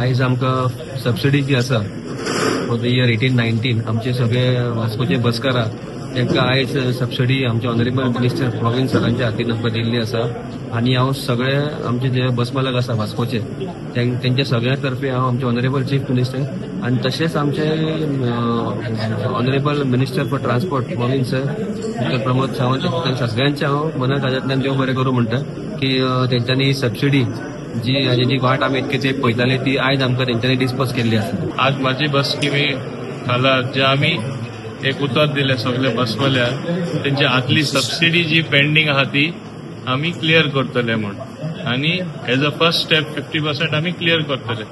आयज आमकां सबसिडी जी आसा फॉर द इयर 18-19 आमचे सगळे वास्कोचे बसकारां तांकां आयज सबसिडी आमचे ऑनरेबल मिनिस्टर प्रवीण सरांच्या हातीन आमकां दिल्ली आसा आनी हांव सगळे आमचे जे बस मालक आसा वास्कोचे त्यांच्या सगळ्या तर्फे हांव आमचे ऑनरेबल चीफ मिनिस्टर आनी तशेंच आमचे honourable minister for transport Pravin sir डॉ प्रमोद सावंत सगळ्यांचे हांव मनाकाजांतल्यान देव बरें करूं म्हणटा की तेंच्यांनी सबसिडी जी जी वाट आमी इतके तेंप पळयताले ती आयज आमकां तेंच्यांनी डिस्पोज केल्ली आसा. आज माझी बस स्किमी खाला जे आमी एक उतर दिले सगळे बसवाल्याक तेंची आदली सबसिडी जी पेंडींग आहा ती आमी क्लियर करतले म्हण आनी एज अ फर्स्ट स्टेप 50% आमी क्लियर करतले.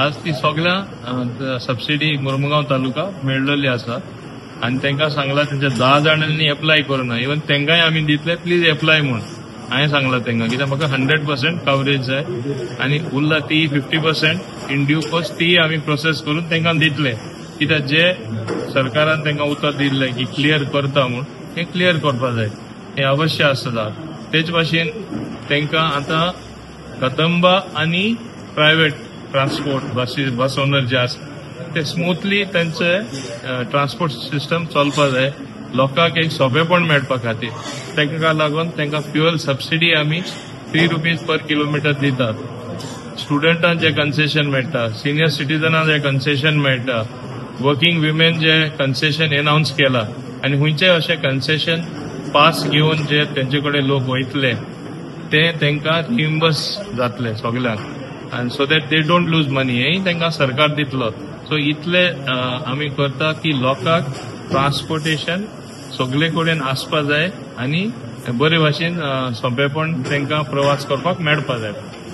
आज ती सगळ्या सबसिडी मुरमुगांव तालुका मेळ्ळली आसा आनी तांकां सांगला तेंच्या 10 जाणांनी एप्लाय करूना इवन तांकांय आमी दितले प्लीज एप्लाय म्हण हांवें सांगला तांकां कित्याक म्हाका 100% कवरेज जाय आनी उरला ती 50% इन ड्यू कोर्स ती आमी प्रोसेस करून तांकां दितले कित्याक जे सरकारान तांकां उतर दिल्लें की क्लियर करता म्हूण हें क्लियर करपा जाय हें अवश्य आसता. तेच भाशेन तांकां आतां कदंबा आनी प्रायवेट ट्रान्सपोर्ट बस ओनर जे आसा ते स्मुथली तांचे ट्रान्सपोर्ट सिस्टम चलपा जाय लोकांक एक सोंपेपण मेळपा खातीर. ताका लागून तांकां फ्युअल सबसिडी आमी 3 रुपीज पर किलोमिटर दितात. स्टुडंटांक जे कन्सेशन मेळटा सिनियर सिटीजनांक जे कन्सेशन मेळटा वर्किंग विमेन जे कन्सेशन एनाउन्स केला आनी खंयचेय अशें कन्सेशन पास घेवन जे तेंचे कडेन लोक वयतले ते तांकां रिइम्बर्स जातले सगळ्यांक आनी so that they don't lose money हेय तांकां सरकार दितलो. सो इतले आमी करता की लोकांक ट्रान्सपोर्टेशन सगळे कडेन आसपा जाय आनी बरे भाशेन सोंपेपण तांकां प्रवास करपाक मेळपा जाय.